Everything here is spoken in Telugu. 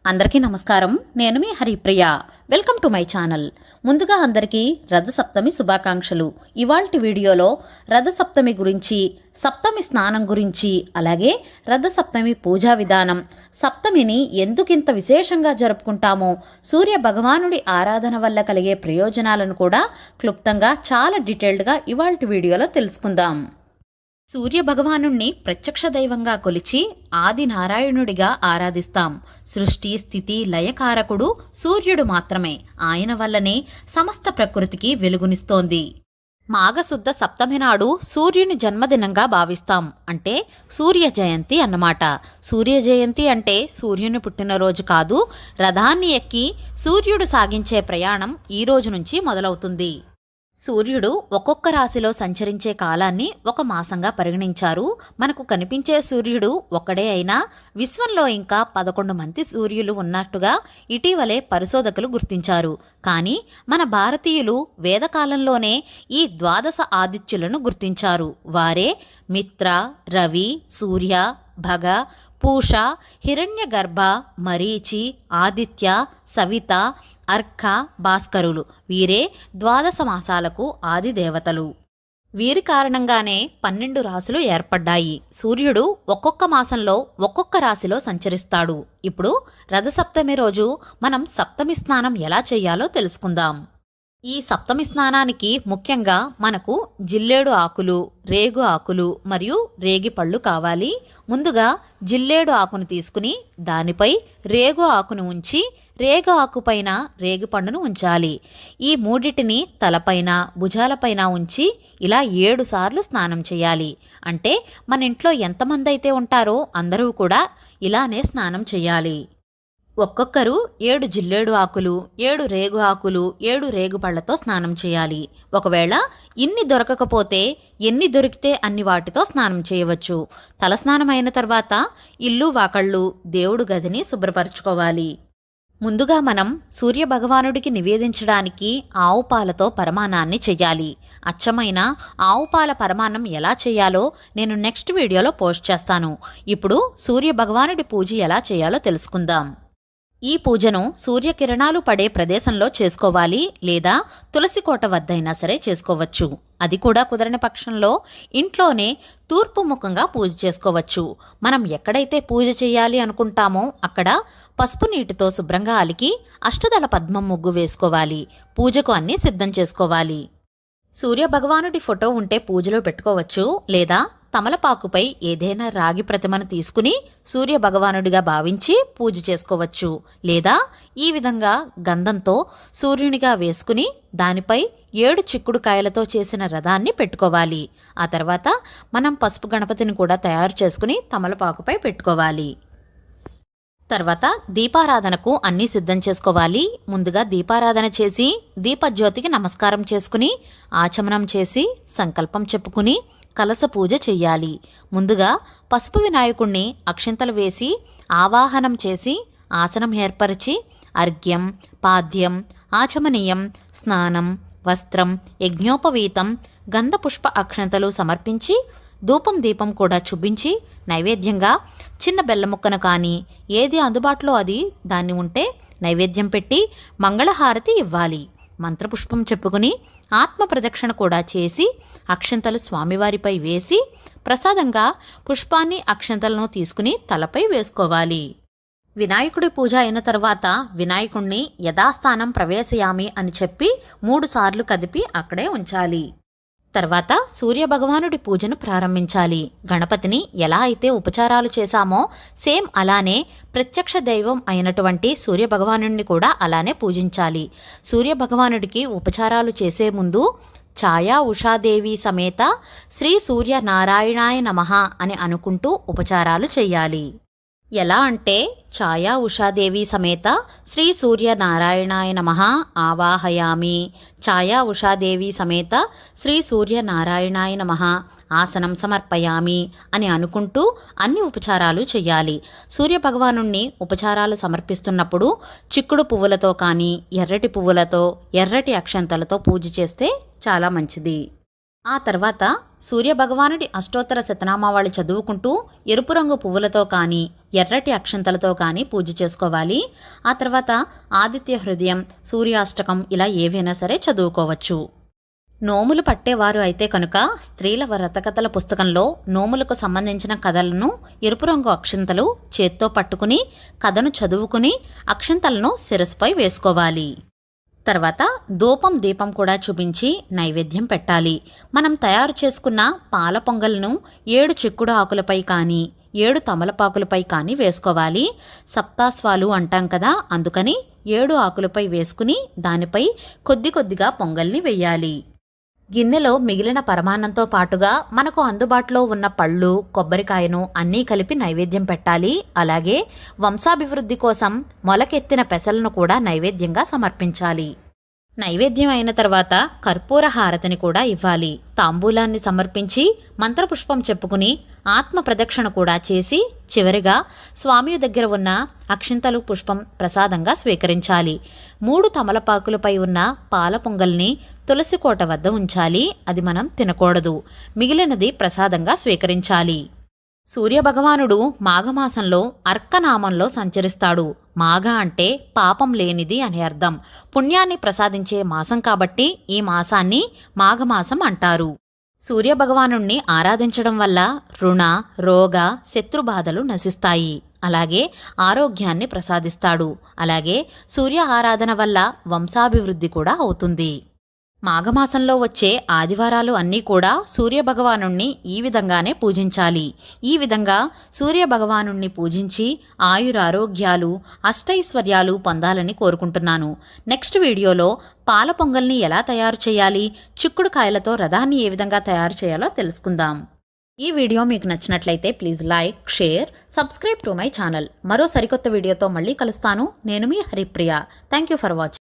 అందరికీ నమస్కారం. నేను మీ Haripriya. Welcome to my channel. ముందుగా అందరికీ రథసప్తమి శుభాకాంక్షలు. ఇవాల్టి వీడియోలో రథసప్తమి గురించి, సప్తమి స్నానం గురించి, అలాగే రథసప్తమి పూజా విధానం, సప్తమిని ఎందుకింత విశేషంగా జరుపుకుంటామో, సూర్య భగవానుడి ఆరాధన వల్ల కలిగే ప్రయోజనాలను కూడా క్లుప్తంగా చాలా డీటెయిల్డ్గా ఇవాల్టి వీడియోలో తెలుసుకుందాం. సూర్య భగవానుణ్ణి ప్రత్యక్ష దైవంగా కొలిచి ఆది నారాయణుడిగా ఆరాధిస్తాం. సృష్టి స్థితి లయకారకుడు సూర్యుడు మాత్రమే. ఆయన వల్లనే సమస్త ప్రకృతికి వెలుగునిస్తోంది. మాఘశుద్ధ సప్తమి నాడు సూర్యుని జన్మదినంగా భావిస్తాం. అంటే సూర్య జయంతి అన్నమాట. సూర్య జయంతి అంటే సూర్యుని పుట్టినరోజు కాదు. రథాన్ని ఎక్కి సూర్యుడు సాగించే ప్రయాణం ఈ రోజు నుంచి మొదలవుతుంది. సూర్యుడు ఒక్కొక్క రాశిలో సంచరించే కాలాన్ని ఒక మాసంగా పరిగణించారు. మనకు కనిపించే సూర్యుడు ఒక్కడే అయినా విశ్వంలో ఇంకా 11 మంది సూర్యులు ఉన్నట్టుగా ఇటీవలే పరిశోధకులు గుర్తించారు. కానీ మన భారతీయులు వేదకాలంలోనే ఈ ద్వాదశ ఆదిత్యులను గుర్తించారు. వారే మిత్ర, రవి, సూర్య, భగ, పూష, హిరణ్యగర్భ, మరీచి, ఆదిత్య, సవిత, అర్క, భాస్కరులు. వీరే ద్వాదశ మాసాలకు ఆది దేవతలు. వీరి కారణంగానే 12 రాశులు ఏర్పడ్డాయి. సూర్యుడు ఒక్కొక్క మాసంలో ఒక్కొక్క రాశిలో సంచరిస్తాడు. ఇప్పుడు రథసప్తమి రోజు మనం సప్తమి స్నానం ఎలా చేయాలో తెలుసుకుందాం. ఈ సప్తమి స్నానానికి ముఖ్యంగా మనకు జిల్లేడు ఆకులు, రేగు ఆకులు మరియు రేగి పళ్ళు కావాలి. ముందుగా జిల్లేడు ఆకును తీసుకుని దానిపై రేగు ఆకును ఉంచి రేగు ఆకుపైన రేగి పండును ఉంచాలి. ఈ మూడిటిని తలపైన భుజాలపైన ఉంచి ఇలా 7 సార్లు స్నానం చేయాలి. అంటే మన ఇంట్లో ఎంతమంది అయితే ఉంటారో అందరూ కూడా ఇలానే స్నానం చేయాలి. ఒక్కొక్కరు 7 జిల్లేడు ఆకులు, 7 రేగు ఆకులు, 7 రేగు పళ్లతో స్నానం చేయాలి. ఒకవేళ ఇన్ని దొరకకపోతే ఎన్ని దొరికితే అన్ని వాటితో స్నానం చేయవచ్చు. తలస్నానం అయిన తర్వాత ఇల్లు వాకళ్ళు దేవుడు గదిని శుభ్రపరచుకోవాలి. ముందుగా మనం సూర్య భగవానుడికి నివేదించడానికి ఆవు పాలతో పరమాన్నాన్ని చెయ్యాలి. అచ్చమైన ఆవు పాల పరమాన్నం ఎలా చేయాలో నేను నెక్స్ట్ వీడియోలో పోస్ట్ చేస్తాను. ఇప్పుడు సూర్య భగవానుడి పూజ ఎలా చేయాలో తెలుసుకుందాం. ఈ పూజను సూర్యకిరణాలు పడే ప్రదేశంలో చేసుకోవాలి, లేదా తులసి కోట వద్దైనా సరే చేసుకోవచ్చు. అది కూడా కుదరని పక్షంలో ఇంట్లోనే తూర్పు ముఖంగా పూజ చేసుకోవచ్చు. మనం ఎక్కడైతే పూజ చేయాలి అనుకుంటామో అక్కడ పసుపు నీటితో శుభ్రంగా అలికి అష్టదళ పద్మం ముగ్గు వేసుకోవాలి. పూజకు అన్నీ సిద్ధం చేసుకోవాలి. సూర్య భగవానుడి ఫోటో ఉంటే పూజలో పెట్టుకోవచ్చు, లేదా తమలపాకుపై ఏదైనా రాగి ప్రతిమను తీసుకుని సూర్య భగవానుడిగా భావించి పూజ చేసుకోవచ్చు. లేదా ఈ విధంగా గంధంతో సూర్యునిగా వేసుకుని దానిపై 7 చిక్కుడు కాయలతో చేసిన రథాన్ని పెట్టుకోవాలి. ఆ తర్వాత మనం పసుపు గణపతిని కూడా తయారు చేసుకుని తమలపాకుపై పెట్టుకోవాలి. తర్వాత దీపారాధనకు అన్నీ సిద్ధం చేసుకోవాలి. ముందుగా దీపారాధన చేసి దీపజ్యోతికి నమస్కారం చేసుకుని ఆచమనం చేసి సంకల్పం చెప్పుకుని కలశ పూజ చెయ్యాలి. ముందుగా పసుపు వినాయకుణ్ణి అక్షింతలు వేసి ఆవాహనం చేసి ఆసనం ఏర్పరిచి అర్ఘ్యం, పాద్యం, ఆచమనీయం, స్నానం, వస్త్రం, యజ్ఞోపవీతం, గంధపుష్ప అక్షంతలు సమర్పించి ధూపం దీపం కూడా చూపించి నైవేద్యంగా చిన్న బెల్ల ముక్కను కానీ ఏది అందుబాటులో అది దాన్ని ఉంటే నైవేద్యం పెట్టి మంగళహారతి ఇవ్వాలి. మంత్రపుష్పం చెప్పుకుని ఆత్మ ప్రదక్షిణ కూడా చేసి అక్షంతలు స్వామివారిపై వేసి ప్రసాదంగా పుష్పాన్ని అక్షంతలను తీసుకుని తలపై వేసుకోవాలి. వినాయకుడి పూజ అయిన తర్వాత వినాయకుణ్ణి యథాస్థానం ప్రవేశయామి అని చెప్పి 3 సార్లు కదిపి అక్కడే ఉంచాలి. తర్వాత సూర్య భగవానుడి పూజను ప్రారంభించాలి. గణపతిని ఎలా అయితే ఉపచారాలు చేశామో సేమ్ అలానే ప్రత్యక్ష దైవం అయినటువంటి సూర్య భగవానుడిని కూడా అలానే పూజించాలి. సూర్య భగవానుడికి ఉపచారాలు చేసే ముందు ఛాయా ఉషాదేవి సమేత శ్రీ సూర్య నారాయణాయ నమః అని అనుకుంటూ ఉపచారాలు చెయ్యాలి. ఎలా అంటే ఛాయా ఉషాదేవి సమేత శ్రీ సూర్య నారాయణాయ నమః ఆవాహయామి, ఛాయా ఉషాదేవి సమేత శ్రీ సూర్య నారాయణాయ నమః ఆసనం సమర్పయామి అని అనుకుంటూ అన్ని ఉపచారాలు చెయ్యాలి. సూర్య భగవానుణ్ణి ఉపచారాలు సమర్పిస్తున్నప్పుడు చిక్కుడు పువ్వులతో కానీ ఎర్రటి పువ్వులతో ఎర్రటి అక్షంతలతో పూజ చేస్తే చాలా మంచిది. ఆ తర్వాత సూర్యభగవానుడి అష్టోత్తర శతనామావళి చదువుకుంటూ ఎరుపు రంగు పువ్వులతో కానీ ఎర్రటి అక్షంతలతో కానీ పూజ చేసుకోవాలి. ఆ తర్వాత ఆదిత్య హృదయం, సూర్యాష్టకం ఇలా ఏవైనా సరే చదువుకోవచ్చు. నోములు పట్టేవారు అయితే కనుక స్త్రీల వ్రతకథల పుస్తకంలో నోములకు సంబంధించిన కథలను ఎరుపు రంగు అక్షంతలు చేత్తో పట్టుకుని కథను చదువుకుని అక్షంతలను శిరస్సుపై వేసుకోవాలి. తర్వాత ధూపం దీపం కూడా చూపించి నైవేద్యం పెట్టాలి. మనం తయారు చేసుకున్న పాల పొంగల్ను 7 చిక్కుడు ఆకులపై కానీ 7 తమలపాకులపై కానీ వేసుకోవాలి. సప్తాస్వాలు అంటాం కదా, అందుకని 7 ఆకులపై వేసుకుని దానిపై కొద్ది కొద్దిగా పొంగల్ని వెయ్యాలి. గిన్నెలో మిగిలిన పరమాన్నంతో పాటుగా మనకు అందుబాటులో ఉన్న పళ్ళు, కొబ్బరికాయను అన్నీ కలిపి నైవేద్యం పెట్టాలి. అలాగే వంశాభివృద్ధి కోసం మొలకెత్తిన పెసలను కూడా నైవేద్యంగా సమర్పించాలి. నైవేద్యం అయిన తర్వాత కర్పూర హారతిని కూడా ఇవ్వాలి. తాంబూలాన్ని సమర్పించి మంత్రపుష్పం చెప్పుకుని ఆత్మ ప్రదక్షిణ కూడా చేసి చివరిగా స్వామి దగ్గర ఉన్న అక్షింతలు పుష్పం ప్రసాదంగా స్వీకరించాలి. 3 తమలపాకులపై ఉన్న పాల పొంగల్ని తులసి కోట వద్ద ఉంచాలి. అది మనం తినకూడదు. మిగిలినది ప్రసాదంగా స్వీకరించాలి. సూర్యభగవానుడు మాఘమాసంలో అర్కనామంలో సంచరిస్తాడు. మాఘ అంటే పాపం లేనిది అని అర్థం. పుణ్యాన్ని ప్రసాదించే మాసం కాబట్టి ఈ మాసాన్ని మాఘమాసం అంటారు. సూర్యభగవానుణ్ణి ఆరాధించడం వల్ల రుణ, రోగ, శత్రుబాధలు నశిస్తాయి. అలాగే ఆరోగ్యాన్ని ప్రసాదిస్తాడు. అలాగే సూర్య ఆరాధన వల్ల వంశాభివృద్ధి కూడా అవుతుంది. మాఘమాసంలో వచ్చే ఆదివారాలు అన్నీ కూడా సూర్యభగవానుణ్ణి ఈ విధంగానే పూజించాలి. ఈ విధంగా సూర్యభగవానుణ్ణి పూజించి ఆయురారోగ్యాలు, అష్టైశ్వర్యాలు పొందాలని కోరుకుంటున్నాను. నెక్స్ట్ వీడియోలో పాల పొంగల్ని ఎలా తయారు చేయాలి, చిక్కుడుకాయలతో రథాన్ని ఏ విధంగా తయారు చేయాలో తెలుసుకుందాం. ఈ వీడియో మీకు నచ్చినట్లయితే please like, share, subscribe to my channel. మరో సరికొత్త వీడియోతో మళ్ళీ కలుస్తాను. నేను మీ Haripriya. Thank you for watching.